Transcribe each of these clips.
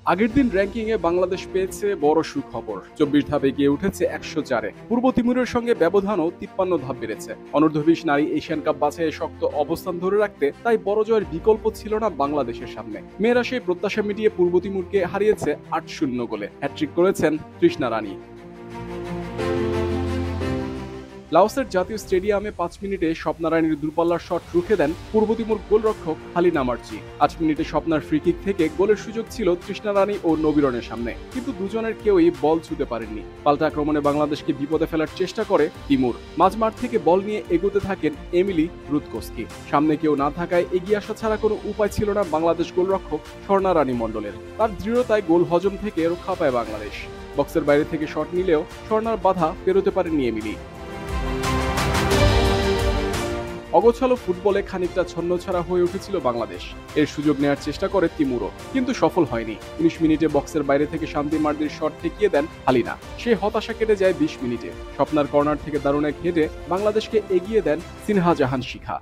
আগের দিন র্যাঙ্কিংয়ে বাংলাদেশ পেয়েছে বড় সুখবর। ২৪ ধাপে গিয়ে উঠেছে ১০৪-এ। পূর্ব তিমুরের সঙ্গে ব্যবধানও ৫৩ ধাপ বেড়েছে। অনূর্ধ্ব-২০ নারী এশিয়ান কাপ বাছাইয়ে শক্ত অবস্থান ধরে রাখতে তাই বড় জয়ের বিকল্প ছিল না বাংলাদেশের সামনে। মেয়েরা সেই প্রত্যাশা মিটিয়ে পূর্ব তিমুরকে হারিয়েছে ৮-০ গোলে। হ্যাটট্রিক করেছেন তৃষ্ণা রানী। লাওসের জাতীয় স্টেডিয়ামে ৫ মিনিটে স্বপ্না রানীর দূরপাল্লার শট রুখে দেন পূর্ব তিমুর গোলরক্ষক হালিনা মার্চি। ৮ মিনিটে স্বপ্নার ফ্রিকিক থেকে গোলের সুযোগ ছিল তৃষ্ণা রানী ও নবীরনের সামনে, কিন্তু দুজনের কেউই বল ছুঁতে পারেননি। পাল্টা আক্রমণে বাংলাদেশকে বিপদে ফেলার চেষ্টা করে তিমুর। মাঝমাঠ থেকে বল নিয়ে এগোতে থাকেন এমিলি রুদকোস্কি। সামনে কেউ না থাকায় এগিয়ে আসা ছাড়া কোনো উপায় ছিল না বাংলাদেশ গোলরক্ষক স্বর্ণা রানী মণ্ডলের। তার দৃঢ়তায় গোল হজম থেকে রক্ষা পায় বাংলাদেশ। বক্সের বাইরে থেকে শট নিলেও স্বর্ণার বাধা পেরোতে পারেননি এমিলি। অগোছালো ফুটবলে খানিকটা ছন্নছাড়া হয়ে উঠেছিল বাংলাদেশ। এর সুযোগ নেওয়ার চেষ্টা করে তিমুরও, কিন্তু সফল হয়নি। ১৯ মিনিটে বক্সের বাইরে থেকে শান্তি মার্দির শট ঠেকিয়ে দেন হালিনা। সেই হতাশা কেটে যায় ২০ মিনিটে। স্বপ্নার কর্নার থেকে দারুণ এক হেডে বাংলাদেশকে এগিয়ে দেন সিনহা জাহান শিখা।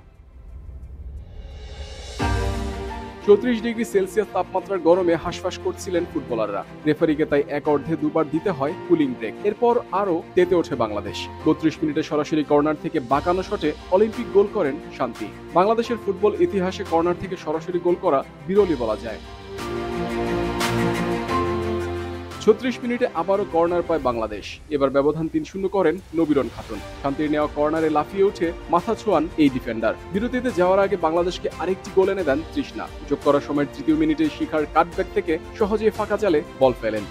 ৩৪ ডিগ্রি সেলসিয়াস তাপমাত্রার গরমে হাঁসফাঁস করছিলেন ফুটবলাররা। রেফারিকে তাই এক অর্ধে দুবার দিতে হয় কুলিং ব্রেক। এরপর আরও তেতে ওঠে বাংলাদেশ। ৩২ মিনিটে সরাসরি কর্নার থেকে বাঁকানো শটে অলিম্পিক গোল করেন শান্তি। বাংলাদেশের ফুটবল ইতিহাসে কর্নার থেকে সরাসরি গোল করা বিরলই বলা যায়। ৩৬ মিনিটে আবারও কর্নার পায় বাংলাদেশ। এবার ব্যবধান ৩-০ করেন নবীরন খাতুন। শান্তির নেওয়া কর্নারে লাফিয়ে উঠে মাথা ছোঁয়ান এই ডিফেন্ডার। বিরতিতে যাওয়ার আগে বাংলাদেশকে আরেকটি গোল এনে দেন তৃষ্ণা। যোগ করার সময়ের ৩য় মিনিটে শিখার কাটব্যাক থেকে সহজেই ফাঁকা জালে বল ফেলেন।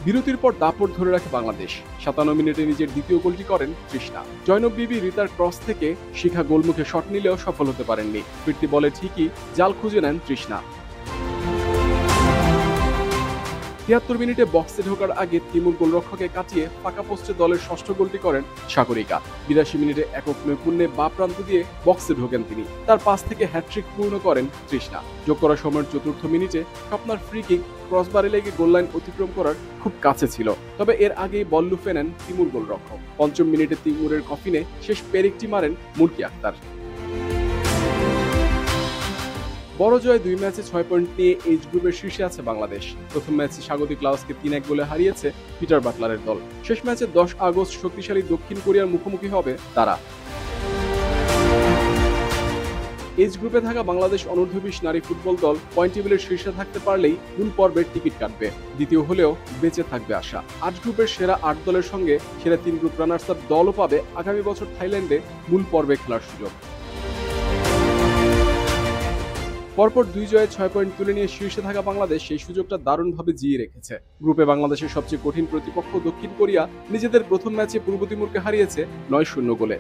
বিরতির পর দাপট ধরে রাখে বাংলাদেশ। ৫৭ মিনিটে নিজের দ্বিতীয় গোলটি করেন তৃষ্ণা। জয়নব বিবি রিতার ক্রস থেকে শিখা গোলমুখে শট নিলেও সফল হতে পারেননি। ফিরতি বলে ঠিকই জাল খুঁজে নেন তৃষ্ণা। ৭৩ মিনিটে বক্সে ঢোকার আগে তিমুর গোলরক্ষকে কাটিয়ে ফাঁকা পোস্টে দলের ষষ্ঠ গোলটি করেন সাগরিকা। ৮২ মিনিটে একক নৈপুণ্যে বাঁ প্রান্ত দিয়ে বক্সে ঢোকেন তিনি। তার পাস থেকে হ্যাটট্রিক পূর্ণ করেন তৃষ্ণা। যোগ করার সময়ের ৪র্থ মিনিটে স্বপ্নার ফ্রি কিক ক্রসবারে লেগে গোললাইন অতিক্রম করার খুব কাছে ছিল, তবে এর আগেই বল লুফে নেন তিমুর গোলরক্ষক। ৫ম মিনিটে তিমুরের কফিনে শেষ পেরেকটি মারেন মুরকি আক্তার। বড় জয় ২ ম্যাচে ৬ পয়েন্ট নিয়ে এইচ গ্রুপের শীর্ষে আছে বাংলাদেশ। প্রথম ম্যাচে স্বাগতিক লাওসকে ৩-১ গোলে হারিয়েছে পিটার বাটলারের দল। শেষ ম্যাচে ১০ আগস্ট শক্তিশালী দক্ষিণ কোরিয়ার মুখোমুখি হবে তারা। এইচ গ্রুপে থাকা বাংলাদেশ অনূর্ধ্ব-২০ নারী ফুটবল দল পয়েন্ট টেবিলের শীর্ষে থাকতে পারলেই মূল পর্বের টিকিট কাটবে। দ্বিতীয় হলেও বেঁচে থাকবে আশা। ৮ গ্রুপের সেরা ৮ দলের সঙ্গে সেরা ৩ গ্রুপ রানার্স আপ দলও পাবে আগামী বছর থাইল্যান্ডে মূল পর্বে খেলার সুযোগ। পরপর ২ জয়ে ৬ পয়েন্ট তুলে নিয়ে শীর্ষে থাকা বাংলাদেশ সেই সুযোগটা দারুণভাবে জিয়ে রেখেছে। গ্রুপে বাংলাদেশের সবচেয়ে কঠিন প্রতিপক্ষ দক্ষিণ কোরিয়া নিজেদের প্রথম ম্যাচে পূর্ব তিমুরকে হারিয়েছে ৯-০ গোলে।